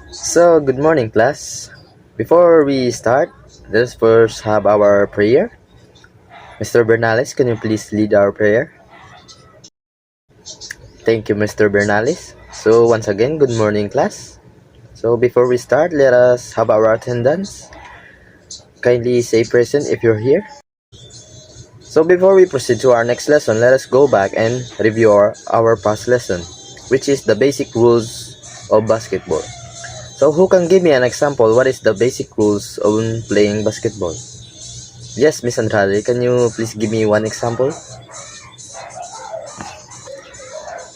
Good morning, class. Before we start, let's first have our prayer. Mr. Bernales, can you please lead our prayer? Thank you, Mr. Bernales. Once again, good morning, class. Before we start, let us have our attendance. Kindly say present if you're here. Before we proceed to our next lesson, let us go back and review our past lesson, which is the basic rules of basketball. Who can give me an example? What is the basic rules on playing basketball? Yes, Miss Andrade, can you please give me one example?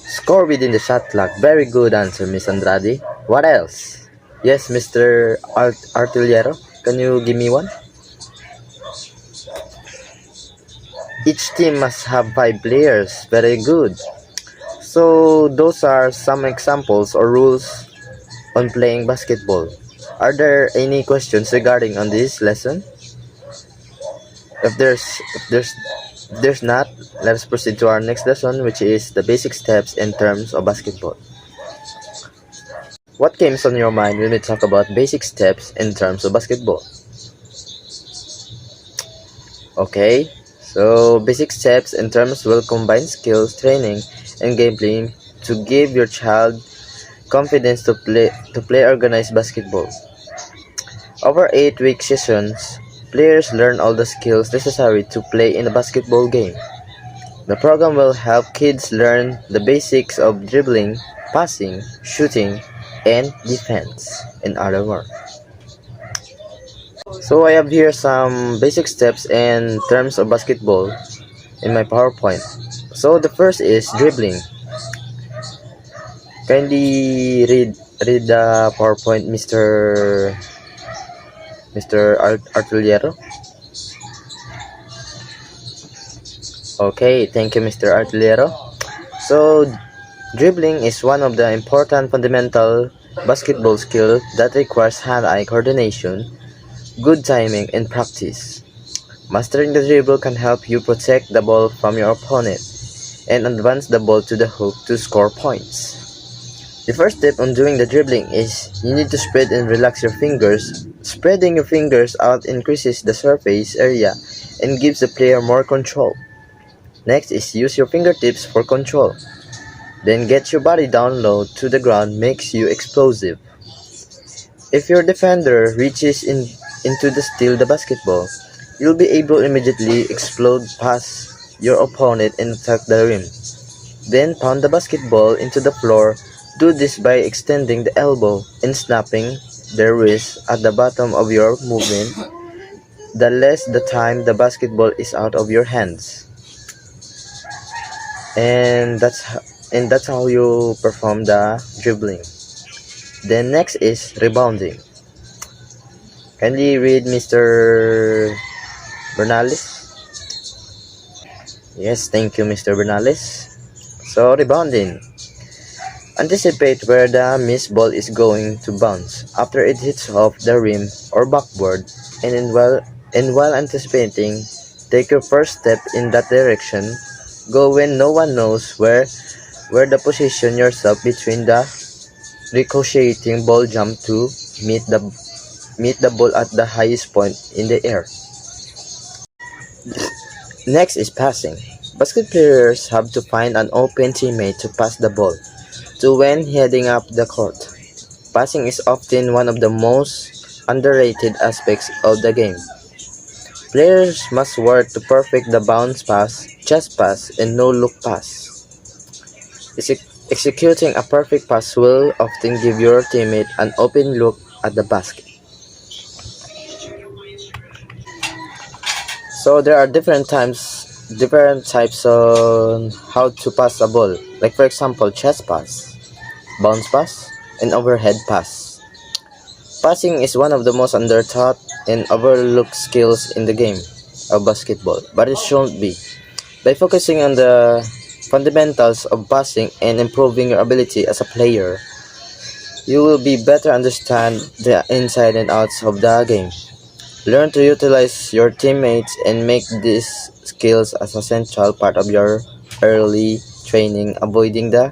Score within the shot clock. Very good answer, Miss Andrade. What else? Yes, Mr. Artillero, can you give me one? Each team must have 5 players. Very good. Those are some examples or rules on playing basketball. Are there any questions regarding on this lesson? If there's not, let us proceed to our next lesson, which is the basic steps in terms of basketball. What comes on your mind when we talk about basic steps in terms of basketball? Okay, basic steps in terms will combine skills, training, and gameplay to give your child confidence to play organized basketball. Over 8-week sessions, players learn all the skills necessary to play in a basketball game. The program will help kids learn the basics of dribbling, passing, shooting, and defense, in other words. I have here some basic steps in terms of basketball in my PowerPoint. The first is dribbling. Kindly read the PowerPoint, Mr. Artillero. Okay, thank you, Mr. Artillero. So, dribbling is one of the important fundamental basketball skills that requires hand-eye coordination, good timing, and practice. Mastering the dribble can help you protect the ball from your opponent and advance the ball to the hoop to score points. The first step on doing the dribbling is you need to spread and relax your fingers. Spreading your fingers out increases the surface area and gives the player more control. Next is use your fingertips for control. Then get your body down low to the ground makes you explosive. If your defender reaches into the steal the basketball, you'll be able to immediately explode past your opponent and attack the rim. Then pound the basketball into the floor. Do this by extending the elbow and snapping the wrist at the bottom of your movement. The less the time the basketball is out of your hands. And that's how you perform the dribbling. Then next is rebounding. Kindly read Mr. Bernales. Yes, thank you, Mr. Bernales. Rebounding. Anticipate where the missed ball is going to bounce after it hits off the rim or backboard, and while anticipating, take your first step in that direction. Go when no one knows where the position yourself between the ricocheting ball jump to meet the ball at the highest point in the air. Next is passing. Basket players have to find an open teammate to pass the ball to when heading up the court. Passing is often one of the most underrated aspects of the game. Players must work to perfect the bounce pass, chest pass, and no-look pass. Executing a perfect pass will often give your teammate an open look at the basket. There are different types on how to pass a ball. Like for example, chest pass, bounce pass, and overhead pass. Passing is one of the most undertaught and overlooked skills in the game of basketball, but it shouldn't be. By focusing on the fundamentals of passing and improving your ability as a player, you will be better understand the inside and outs of the game. Learn to utilize your teammates and make these skills as a central part of your early training, avoiding the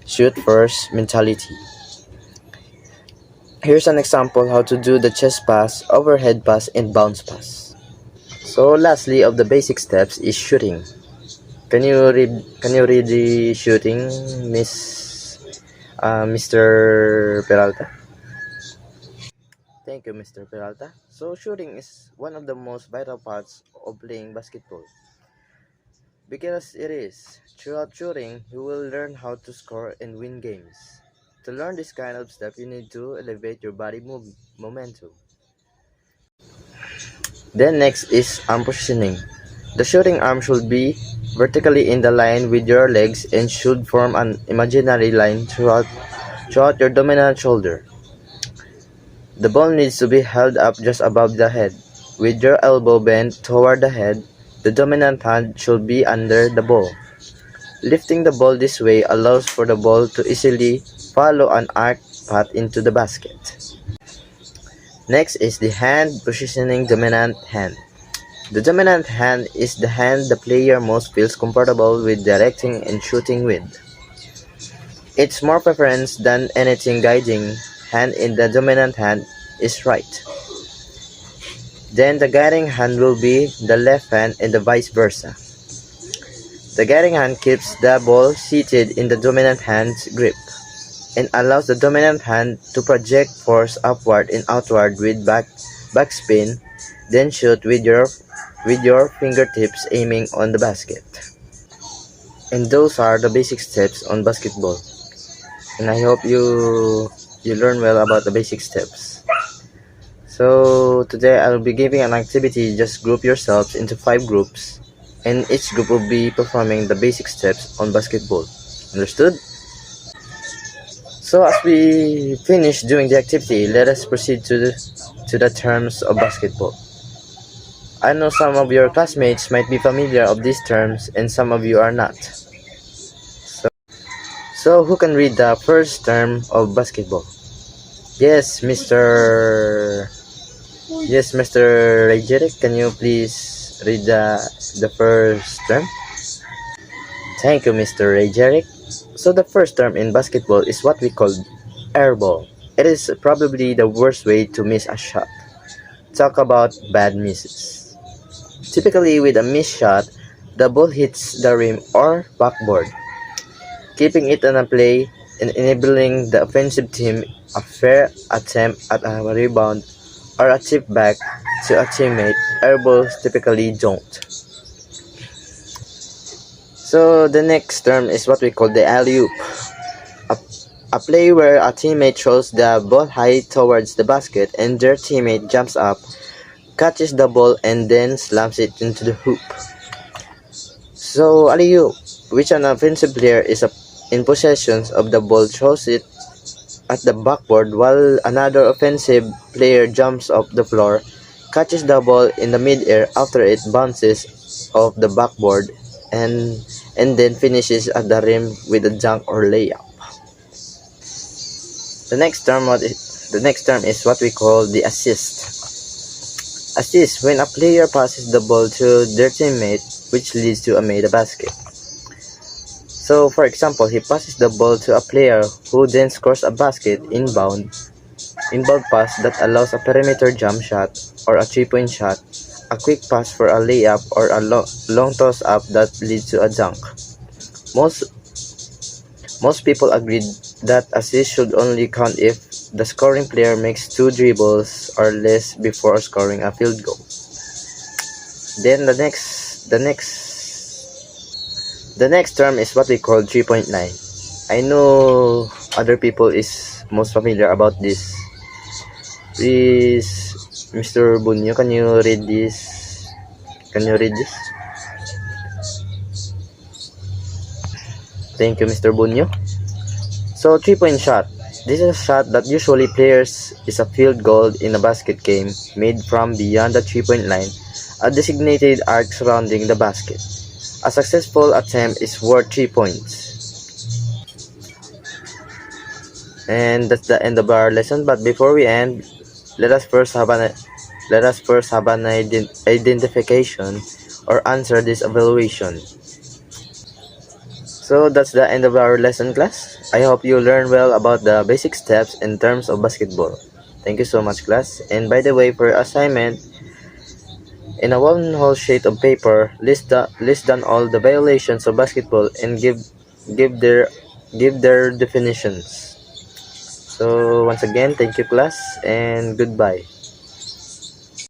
shoot first mentality. Here's an example how to do the chest pass, overhead pass, and bounce pass. So lastly of the basic steps is shooting. Can you read the shooting, Mr. Peralta? Thank you, Mr. Peralta. So shooting is one of the most vital parts of playing basketball. Because it is. Throughout shooting, you will learn how to score and win games. To learn this kind of stuff, you need to elevate your body momentum. Then next is arm positioning. The shooting arm should be vertically in the line with your legs and should form an imaginary line throughout your dominant shoulder. The ball needs to be held up just above the head. With your elbow bent toward the head, the dominant hand should be under the ball. Lifting the ball this way allows for the ball to easily follow an arced path into the basket. Next is the hand positioning dominant hand. The dominant hand is the hand the player most feels comfortable with directing and shooting with. It's more preference than anything guiding hand in the dominant hand is right. Then the guiding hand will be the left hand and the vice versa. The guiding hand keeps the ball seated in the dominant hand's grip and allows the dominant hand to project force upward and outward with backspin, then shoot with your fingertips aiming on the basket. And those are the basic steps on basketball. And I hope you learn well about the basic steps. So today I'll be giving an activity. Just group yourselves into 5 groups, and each group will be performing the basic steps on basketball. Understood? So as we finish doing the activity, let us proceed to the terms of basketball. I know some of your classmates might be familiar of these terms and some of you are not. So who can read the first term of basketball? Yes, Mr. Rejeric, can you please read the first term? Thank you, Mr. Rejeric. So the first term in basketball is what we call air ball. It is probably the worst way to miss a shot. Talk about bad misses. Typically with a missed shot, the ball hits the rim or backboard, keeping it on a play and enabling the offensive team a fair attempt at a rebound or a chip back to a teammate. Air balls typically don't. So the next term is what we call the alley-oop. A play where a teammate throws the ball high towards the basket and their teammate jumps up, catches the ball, and then slams it into the hoop. So alley-oop, which an offensive player is in possession of the ball, throws it at the backboard while another offensive player jumps off the floor, catches the ball in the mid-air after it bounces off the backboard, and then finishes at the rim with a dunk or layup. The next term is what we call the assist. Assist, when a player passes the ball to their teammate, which leads to a made basket. So for example, he passes the ball to a player who then scores a basket inbound pass that allows a perimeter jump shot or a 3-point shot, a quick pass for a layup, or a long toss up that leads to a dunk. Most people agreed that assist should only count if the scoring player makes 2 dribbles or less before scoring a field goal. Then the next term is what we call 3-point line. I know other people is most familiar about this. Please, Mr. Bunyo, can you read this? Thank you, Mr. Bunyo. So 3-point shot. This is a shot that usually players is a field goal in a basket game made from beyond the 3-point line, a designated arc surrounding the basket. A successful attempt is worth 3 points. And that's the end of our lesson. But before we end, let us first have an identification or answer this evaluation. So that's the end of our lesson, class. I hope you learn well about the basic steps in terms of basketball. Thank you so much, class. And by the way, for your assignment, in a one whole sheet of paper, list down all the violations of basketball and give their give their definitions. So once again, thank you, class, and goodbye.